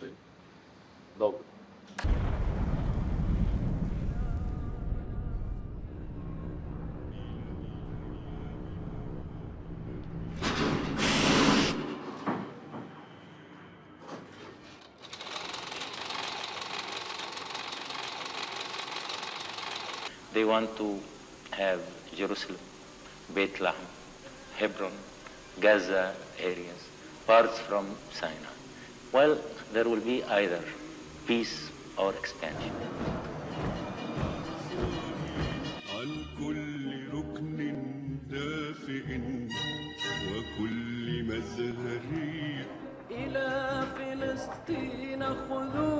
فلسطين. ضابط. They want to have Jerusalem, Beit Lahem, Hebron, Gaza areas, parts from Sinai. Well, there will be either peace or expansion. عن كل ركن دافئ وكل مزهري إلى فلسطين خذوا